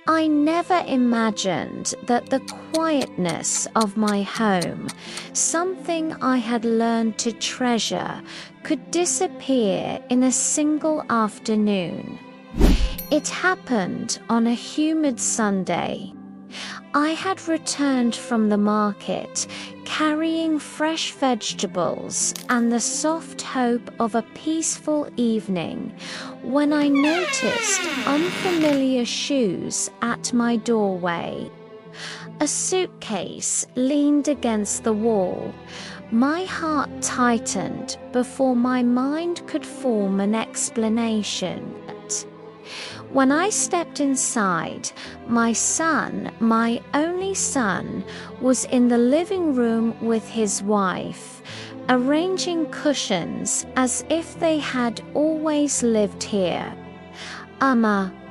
I never imagined that the quietness of my home, something I had learned to treasure, could disappear in a single afternoon. It happened on a humid Sunday. I had returned from the market, carrying fresh vegetables and the soft hope of a peaceful evening, when I noticed unfamiliar shoes at my doorway. A suitcase leaned against the wall. My heart tightened before my mind could form an explanation. When I stepped inside, my son, my only son, was in the living room with his wife, arranging cushions as if they had always lived here.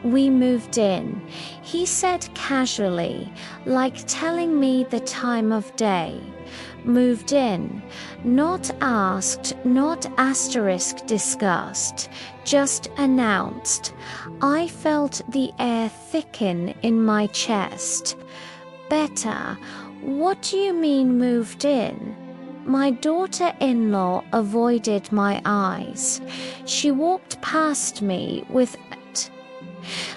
We moved in," he said casually, like telling me the time of day. Moved in, not asked, not asterisk discussed, just announced. I felt the air thicken in my chest. "Better? What do you mean moved in?" My daughter-in-law avoided my eyes. She walked past me with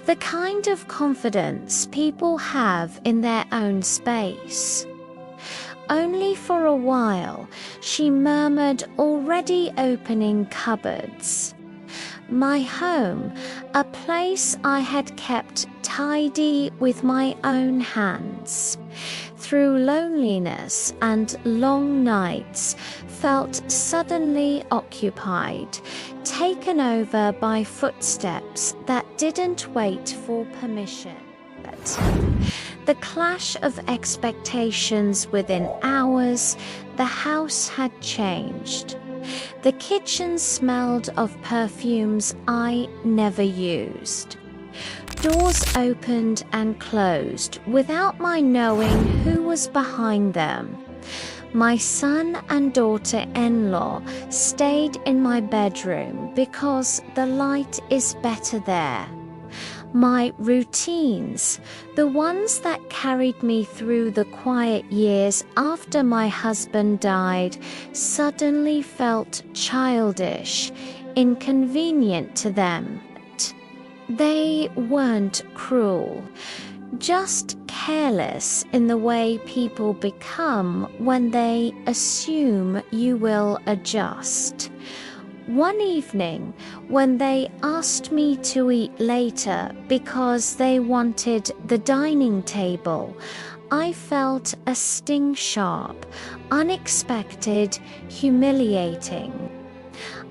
the kind of confidence people have in their own space. Only for a while, she murmured, already opening cupboards. My home, a place I had kept tidy with my own hands, through loneliness and long nights, felt suddenly occupied, taken over by footsteps that didn't wait for permission. The clash of expectations within hours, the house had changed. The kitchen smelled of perfumes I never used. Doors opened and closed without my knowing who was behind them. My son and daughter-in-law stayed in my bedroom because the light is better there. My routines, the ones that carried me through the quiet years after my husband died, suddenly felt childish, inconvenient to them. They weren't cruel, just careless in the way people become when they assume you will adjust. One evening, when they asked me to eat later because they wanted the dining table, I felt a sting, sharp, unexpected, humiliating.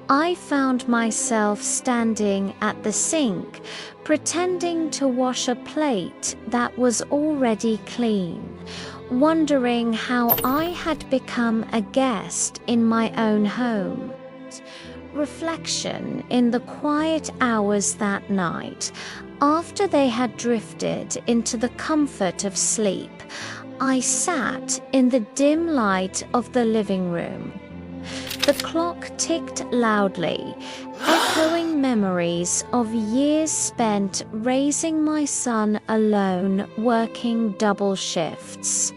I found myself standing at the sink, pretending to wash a plate that was already clean, wondering how I had become a guest in my own home. Reflection in the quiet hours that night, after they had drifted into the comfort of sleep, I sat in the dim light of the living room. The clock ticked loudly, echoing memories of years spent raising my son alone, working double shifts,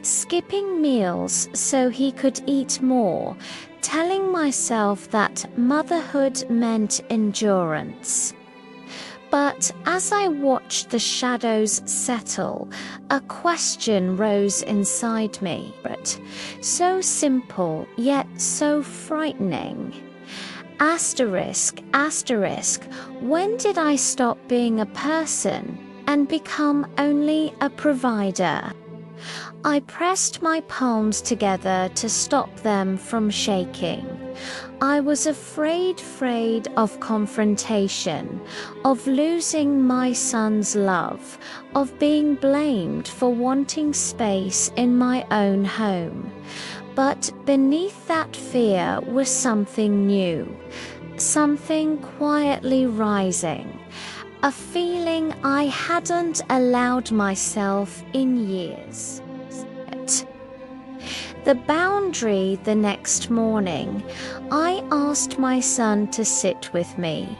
skipping meals so he could eat more, telling myself that motherhood meant endurance. But as I watched the shadows settle, a question rose inside me, so simple yet so frightening. Asterisk, asterisk, when did I stop being a person and become only a provider? I pressed my palms together to stop them from shaking. I was afraid of confrontation, of losing my son's love, of being blamed for wanting space in my own home. But beneath that fear was something new, something quietly rising, a feeling I hadn't allowed myself in years. The boundary the next morning, I asked my son to sit with me.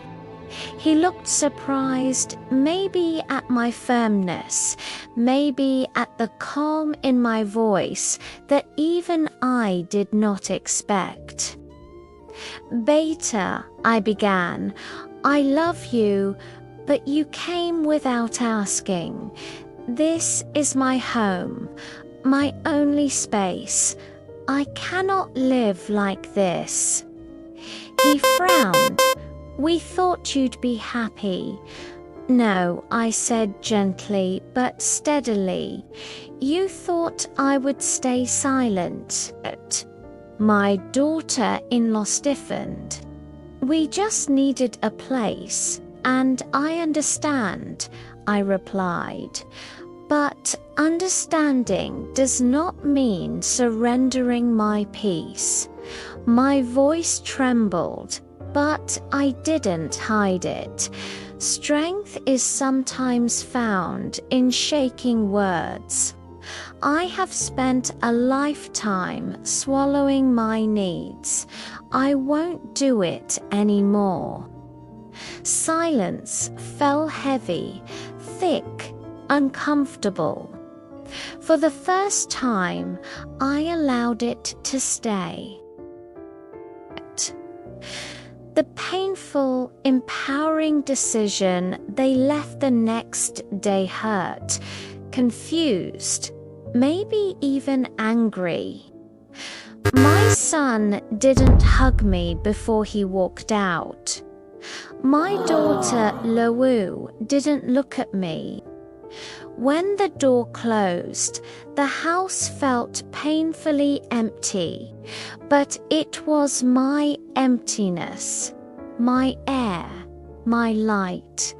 He looked surprised, maybe at my firmness, maybe at the calm in my voice that even I did not expect. "Beta," I began, "I love you, but you came without asking. This is my home, my only space. I cannot live like this." He frowned. "We thought you'd be happy." "No," I said gently but steadily. "You thought I would stay silent." My daughter-in-law stiffened. "We just needed a place, and I understand," I replied. "But understanding does not mean surrendering my peace." My voice trembled, but I didn't hide it. Strength is sometimes found in shaking words. I have spent a lifetime swallowing my needs. I won't do it anymore. Silence fell heavy, thick, uncomfortable. For the first time, I allowed it to stay. The painful, empowering decision they left the next day hurt, confused, maybe even angry. My son didn't hug me before he walked out. My daughter, Lou, didn't look at me. When the door closed, the house felt painfully empty, but it was my emptiness, my air, my light.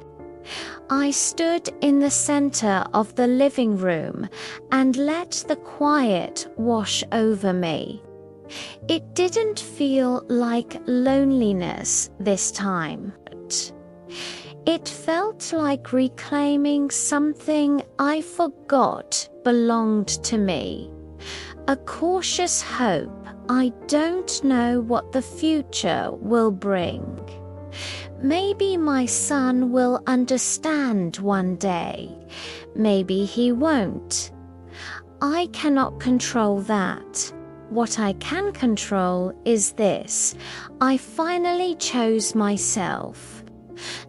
I stood in the center of the living room and let the quiet wash over me. It didn't feel like loneliness this time. It felt like reclaiming something I forgot belonged to me. A cautious hope I don't know what the future will bring. Maybe my son will understand one day. Maybe he won't. I cannot control that. What I can control is this: I finally chose myself.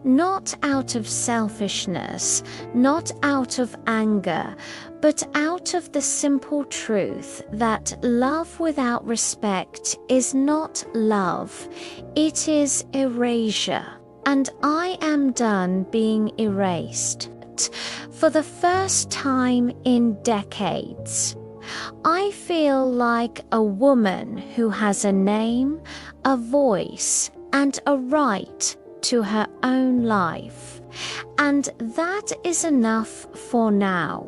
Not out of selfishness, not out of anger, but out of the simple truth that love without respect is not love, it is erasure. And I am done being erased. For the first time in decades, I feel like a woman who has a name, a voice, and a right to her own life. And that is enough for now.